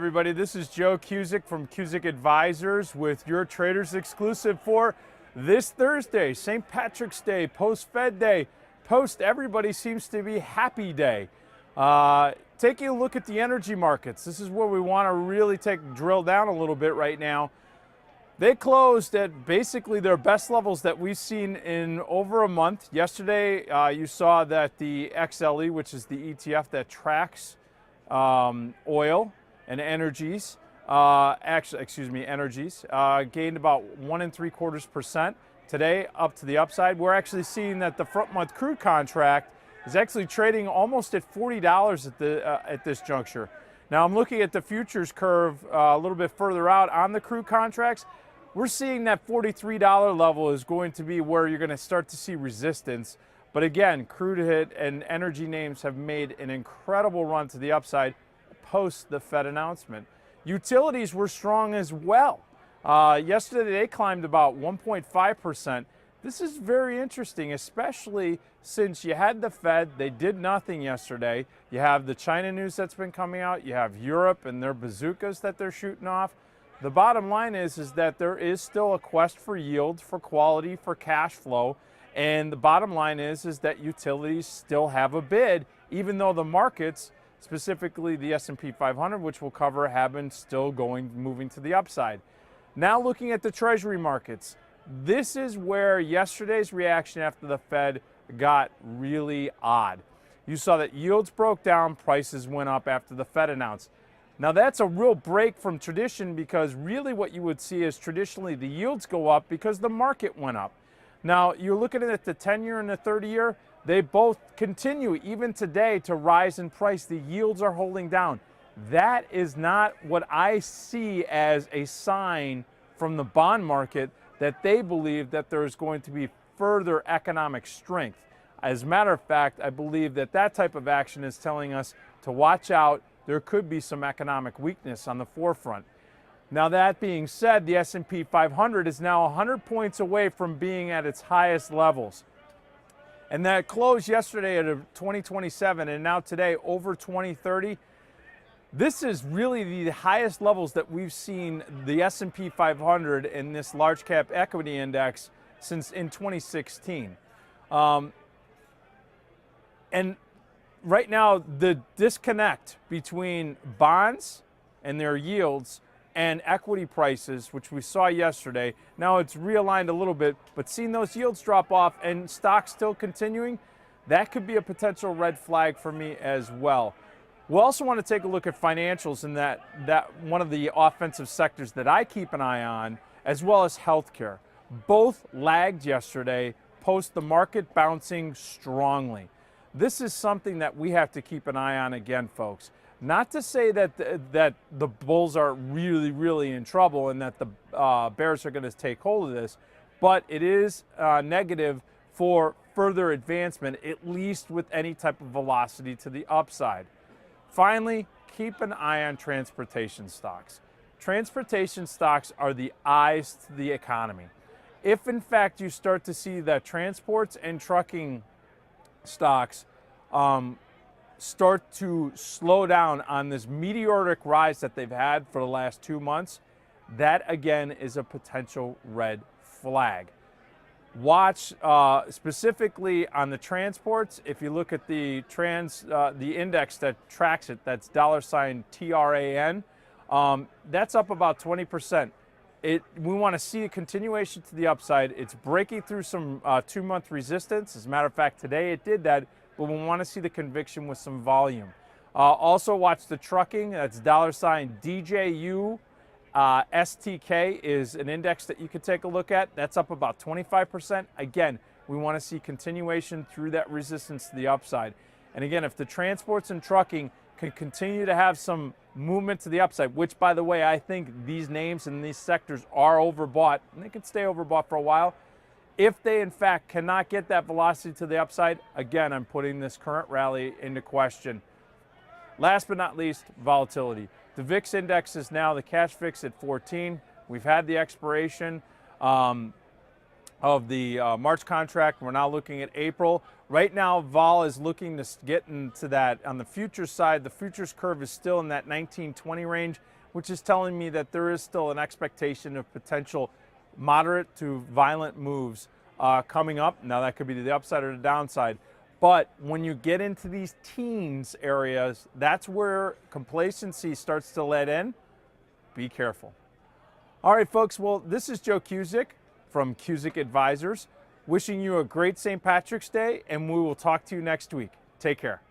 everybody. This is Joe Cusick from Cusick Advisors with your Traders Exclusive for this Thursday, St. Patrick's Day, post-Fed Day, post-everybody seems to be happy day. Taking a look at the energy markets, this is where we want to really drill down a little bit right now. They closed at basically their best levels that we've seen in over a month. Yesterday, you saw that the XLE, which is the ETF that tracks oil and energies, energies, gained about 1.75%. Today, up to the upside. We're actually seeing that the front month crude contract is actually trading almost at $40 at this juncture. Now I'm looking at the futures curve a little bit further out on the crude contracts. We're seeing that $43 level is going to be where you're going to start to see resistance. But again, crude hit and energy names have made an incredible run to the upside post the Fed announcement. Utilities were strong as well. Yesterday they climbed about 1.5%. This is very interesting, especially since you had the Fed, they did nothing yesterday. You have the China news that's been coming out. You have Europe and their bazookas that they're shooting off. The bottom line is that there is still a quest for yield, for quality, for cash flow. And the bottom line is that utilities still have a bid, even though the markets, specifically the S&P 500, which we'll cover, have been still moving to the upside. Now looking at the Treasury markets, this is where yesterday's reaction after the Fed got really odd. You saw that yields broke down, prices went up after the Fed announced. Now that's a real break from tradition, because really what you would see is traditionally the yields go up because the market went up. Now you're looking at the 10-year and the 30-year, they both continue even today to rise in price. The yields are holding down. That is not what I see as a sign from the bond market that they believe that there's going to be further economic strength. As a matter of fact, I believe that that type of action is telling us to watch out. There could be some economic weakness on the forefront. Now that being said, the S&P 500 is now 100 points away from being at its highest levels. And that closed yesterday at 2027 and now today over 2030. This is really the highest levels that we've seen the S&P 500 in this large cap equity index since in 2016. And right now, the disconnect between bonds and their yields and equity prices, which we saw yesterday, now it's realigned a little bit, but seeing those yields drop off and stocks still continuing, that could be a potential red flag for me as well. We'll also want to take a look at financials, and that one of the offensive sectors that I keep an eye on, as well as healthcare. Both lagged yesterday, post the market bouncing strongly. This is something that we have to keep an eye on again, folks. Not to say that the bulls are really, really in trouble and that the bears are going to take hold of this, but it is negative for further advancement, at least with any type of velocity to the upside. Finally, keep an eye on transportation stocks. Transportation stocks are the eyes to the economy. If in fact you start to see that transports and trucking stocks start to slow down on this meteoric rise that they've had for the last 2 months, that again is a potential red flag. Watch specifically on the transports. If you look at the index that tracks it, that's $TRAN, that's up about 20%. We want to see a continuation to the upside. It's breaking through some 2-month resistance. As a matter of fact, today it did that, but we want to see the conviction with some volume. Also watch the trucking. That's $DJU. STK is an index that you could take a look at. That's up about 25%. Again, we want to see continuation through that resistance to the upside. And again, if the transports and trucking can continue to have some movement to the upside, which by the way, I think these names and these sectors are overbought, and they can stay overbought for a while. If they in fact cannot get that velocity to the upside, again, I'm putting this current rally into question. Last but not least, volatility. The VIX index is now the cash VIX at 14. We've had the expiration of the March contract. We're now looking at April. Right now, vol is looking to get into that on the futures side. The futures curve is still in that 19-20 range. which is telling me that there is still an expectation of potential moderate to violent moves coming up. Now that could be to the upside or the downside. But when you get into these teens areas, that's where complacency starts to let in. Be careful. All right, folks. Well, this is Joe Cusick from Cusick Advisors, wishing you a great St. Patrick's Day, and we will talk to you next week. Take care.